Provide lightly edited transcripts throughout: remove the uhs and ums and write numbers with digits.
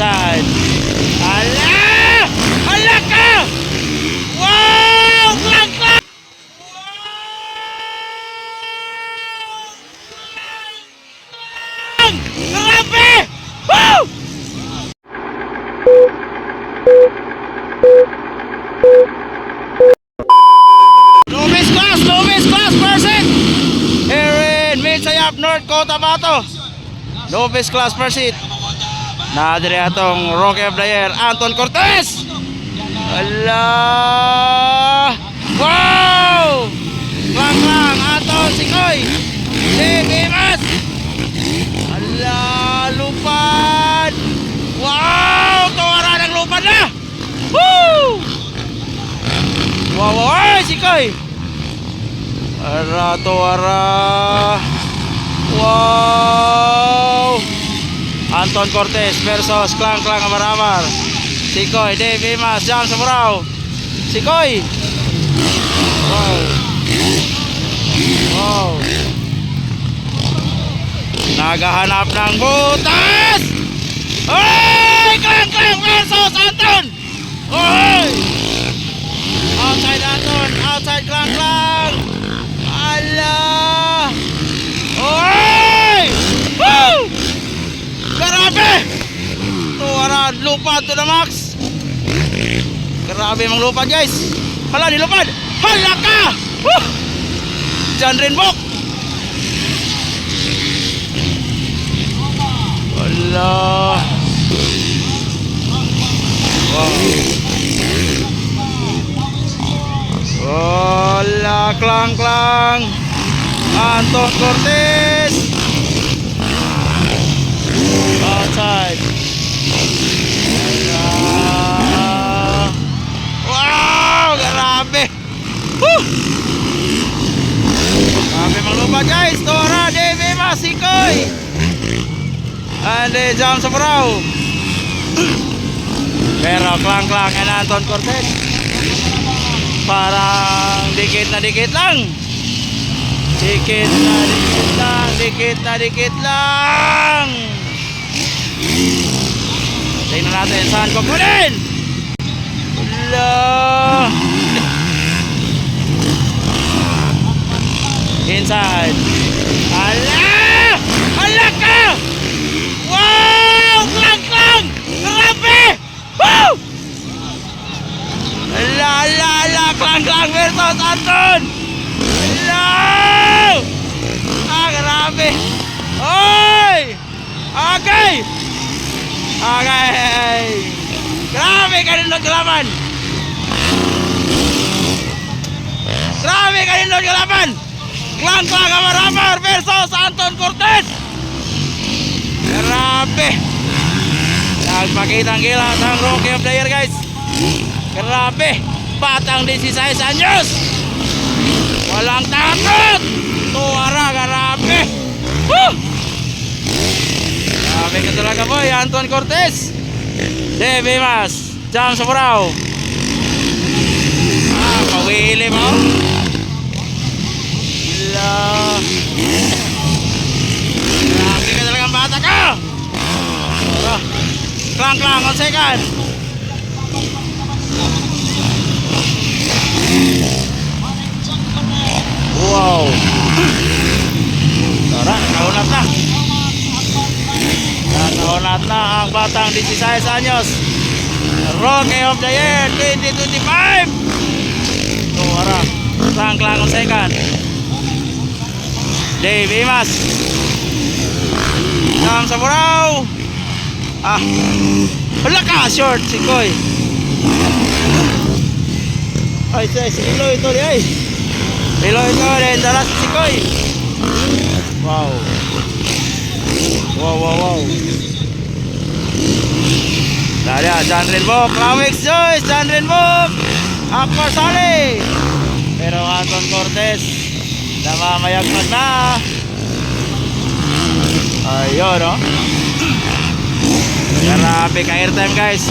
Inside. Ala! Ala ka! Wow! Klang, klang! Wow! Grabe! Woo! Lowest class person here in Midsayap, North Cotabato. Lowest class person. Nadiri atong Rookie of the Year, Anton Cortez. Allah! Wow! Klang, Anton Sikoy. Dimas. Allah! Lupad. Wow! Tuwara ng lupad na. Woo! Wow, ay, Sikoy. Ara, tuwara. Wow! Anton Cortez versus Klang Amaramar. Sikoy, Dave Imas, Jam Samuraw. Sikoy. Wow. Wow. Nagahanap ng butas. Oy! Klang versus Anton. Oy! Outside Anton, outside Klang. Allah! Oy! Woo! Grabe! Tuwaran, lupad to the max. Grabe mang lupad, guys. Hala, nilupad. Hala ka! Woo! John Rinbok. Allah. Wow. Wala, Klang. Anton Cortez. Outside. Wow, grabe. Grabe maglupa, guys. Tora, Dave, Sikoy. And Jam Samuraw. Pero Klang and Anton Cortez parang dikit na dikit lang. Dikit lang. Tingnan natin saan kukunin. Wala. Inside. Ala ka! Wow! Klang! Grabe! Woo! Ala! Klang versus Anton! Ala! Grabe! Oy! Okay! Grabe kanino galaman! Klang Amaramar versus Anton Cortez! Grabe! Nagpakitang gilas ang Rookie of the Year, guys. Grabe! Batang 16 anyos! Walang takot! Tuwara, grabe! Woo! Grabe ka talaga, boy, Anton Cortez. Dave Imas, Jam Samuraw. Pawili mo. Grabe ka talagang bata ka. Klang on second. Wow. Tara, nakaunat na ang batang 16 anyos. Rookie of the Year 2025. Tara, Klang on second. Dave Imas, Jam Samuraw. Wala ka, short, Sikoy. Ay, si Iloy ito ay. Iloy ito rin, dalas Sikoy. Wow. Dali, John Rinbok, Lawix Joyce, John Rinbok, Akbar Saleh. Pero Anton Cortez namamayagmag na. Ayun, no? Grabe ka airtime, guys.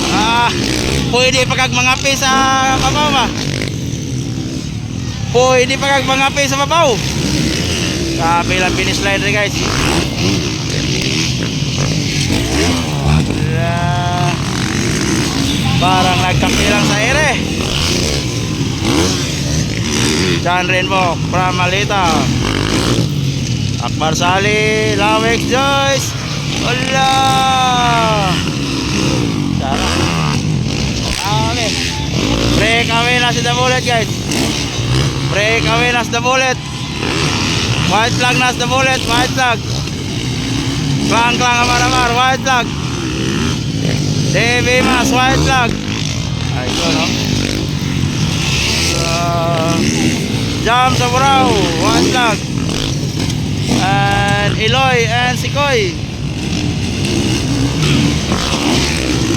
Pwede pa kag mangapi sa babaw ba? Pwede pa kag mangapi sa babaw. Grabe lang finish line rin, guys. Parang nagkampi lang sa ere. John Rainbow from Malita. Akbar Sali, Lawex Joyce. Wala. Sana. Okay. Break away na si The Bullet, guys. Break away na si The Bullet. White flag na si The Bullet. White flag. Klang klang amar-amar. White flag. Davey Mas. White flag. Ay, ito, no? Jam sa Burao. White flag. And Eloy and Sikoy.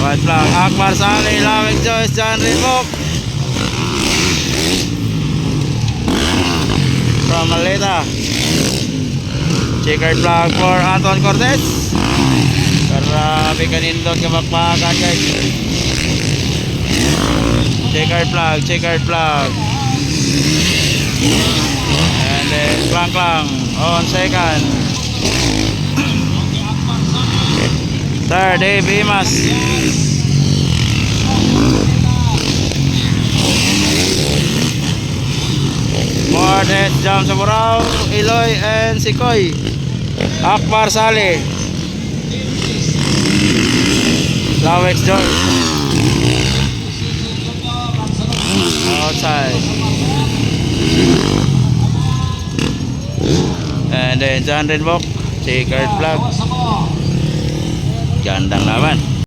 White flag. Akbar Sali, Lawex Joyce, John Rainbow from Malita. Checkered flag for Anton Cortez. Grabe kanindot kabakbakan, guys. Checkered flag, checkered flag. And then klang klang on second. Third, Dave Imas. Fourth, Jam sa Burao, Eloy and Sikoy. Akbar Sali, Lawex Joyce. Outside. And then John Rainbow, checkered flag. Gandang laban.